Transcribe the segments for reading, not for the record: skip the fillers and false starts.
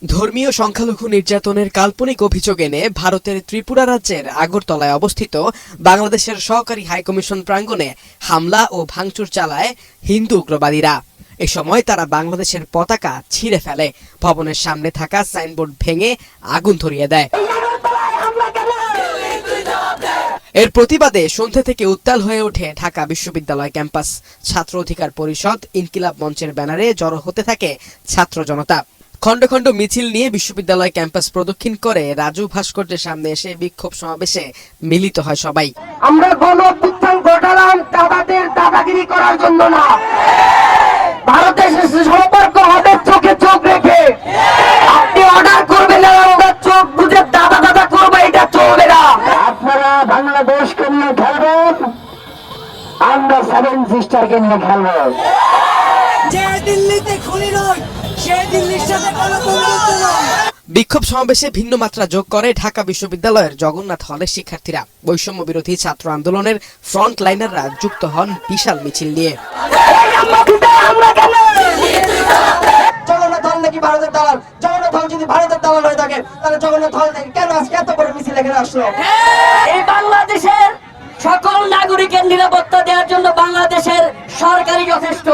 ধর্মীয় সংখ্যালঘু নির্যাতনের কাল্পনিক অভিযোগ এনে ভারতের ত্রিপুরা রাজ্যের আগরতলায় অবস্থিত বাংলাদেশের সহকারী হাইকমিশন প্রাঙ্গণে হামলা ও ভাঙচুর চালায় হিন্দু উগ্রবাদীরা। এ সময় তারা বাংলাদেশের পতাকা ছিঁড়ে ফেলে, ভবনের সামনে থাকা সাইনবোর্ড ভেঙে আগুন ধরিয়ে দেয়। এর প্রতিবাদে সন্ধ্যা থেকে উত্তাল হয়ে ওঠে ঢাকা বিশ্ববিদ্যালয় ক্যাম্পাস। ছাত্র অধিকার পরিষদ, ইনকিলাব মঞ্চের ব্যানারে জড়ো হতে থাকে ছাত্র জনতা। খণ্ড খণ্ড মিছিল নিয়ে বিশ্ববিদ্যালয় ক্যাম্পাস প্রদক্ষিণ করে রাজু ভাস্কর্যের সামনে এসে বিক্ষোভ সমাবেশে মিলিত হয় সবাই। আমরা গণ-অভ্যুত্থান ঘটালাম দাদাদের দাদাগিরি করার জন্য না, ভারতের সাথে সম্পর্ক হবে চোখে চোখ রেখে। আপনি অর্ডার করবেন না, আমরা চোখ বুঝে দাদা দাদা করবো, এটা চলবে না। আপনারা বাংলাদেশকে নিয়ে খেলবেন, আমরা সেভেন সিস্টারকে নিয়ে খেলবো। যে দিল্লিতে খুনি নয়, সে দিল্লির সাথে কোনো বন্ধুত্ব নয়। বিক্ষোভ সমাবেশে ভিন্ন মাত্রা যোগ করে ঢাকা বিশ্ববিদ্যালয়ের জগন্নাথ হলের শিক্ষার্থীরা। বৈষম্য বিরোধী ছাত্র আন্দোলনের ফ্রন্ট লাইনাররা যুক্ত হন বিশাল মিছিল নিয়ে। জগন্নাথ হল নাকি ভারতের দালাল? জগন্নাথ হল যদি ভারতের দালাল হয়ে থাকে, তাহলে জগন্নাথ হল থেকে কেন আজকে এত বড় মিছিল এখানে আসলো? এই বাংলাদেশের সকল নাগরিকের নিরাপত্তা দেওয়ার জন্য বাংলাদেশের সরকারই যথেষ্ট।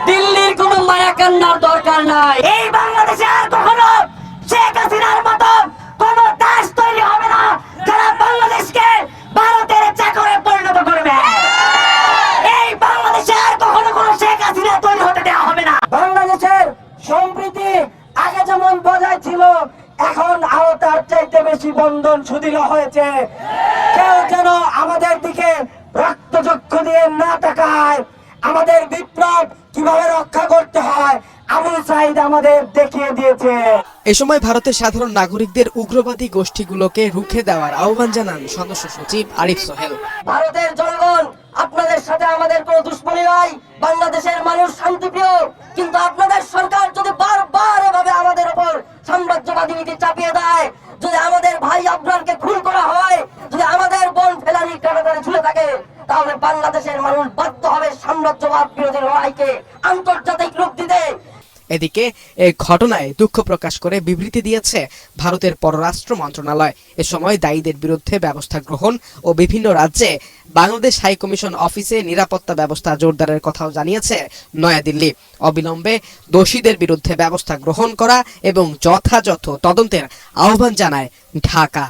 দিল্লির কোনো মায়া কান্নার দরকার নাই। এই বাংলাদেশে আর কখনো শেখ হাসিনার মতো কোন দাস তৈরি হবে না, যারা বাংলাদেশকে ভারতের চাকরে পরিণত করবে। এই বাংলাদেশে আর কখনো কোন শেখ হাসিনা তৈরি হতে দেওয়া হবে না। বাংলাদেশের সম্প্রীতি আগে যেমন বজায় ছিল, এখন আরো তার চাইতে বেশি বন্ধন সুদৃঢ় হয়েছে। কেউ যেন আমাদের দিকে রক্তচক্ষু দিয়ে না তাকায়। আমাদের বিপ্লব কিভাবে রক্ষা করতে হয় আবুল সাইদ আমাদের দেখিয়ে দিয়েছে। এ সময় ভারতের সাধারণ নাগরিকদের উগ্রবাদী গোষ্ঠীগুলোকে রুখে দেওয়ার আহ্বান জানান সদস্য সচিব আরিফ সোহেল। ভারতের জনগণ, আপনাদের সাথে আমাদের কোনো দুশ্মনী নাই। বাংলাদেশের মানুষ শান্তিপ্রিয়, কিন্তু আপনাদের সরকার যদি বারবার এভাবে আমাদের উপর সাম্রাজ্যবাদী নীতি চাপিয়ে দেয়, যদি আমাদের ভাই আবরারকে খুন করা হয়, যদি আমাদের বোন ফেলানি কারাগারে ঝুলে থাকে, তাহলে বাংলাদেশের মানুষ বাধ্য হবে সাম্রাজ্যবাদ বিরোধী লড়াইকে আন্তর্জাতিক রূপ দিতে। এদিকে এই ঘটনায় দুঃখ প্রকাশ করে বিবৃতি দিয়েছে ভারতের পররাষ্ট্র মন্ত্রণালয়। এ সময় দায়ীদের বিরুদ্ধে ব্যবস্থা গ্রহণ ও বিভিন্ন রাজ্যে বাংলাদেশ হাইকমিশন অফিসে নিরাপত্তা ব্যবস্থা জোরদারের কথাও জানিয়েছে নয়াদিল্লি। অবিলম্বে দোষীদের বিরুদ্ধে ব্যবস্থা গ্রহণ করা এবং যথাযথ তদন্তের আহ্বান জানায় ঢাকা।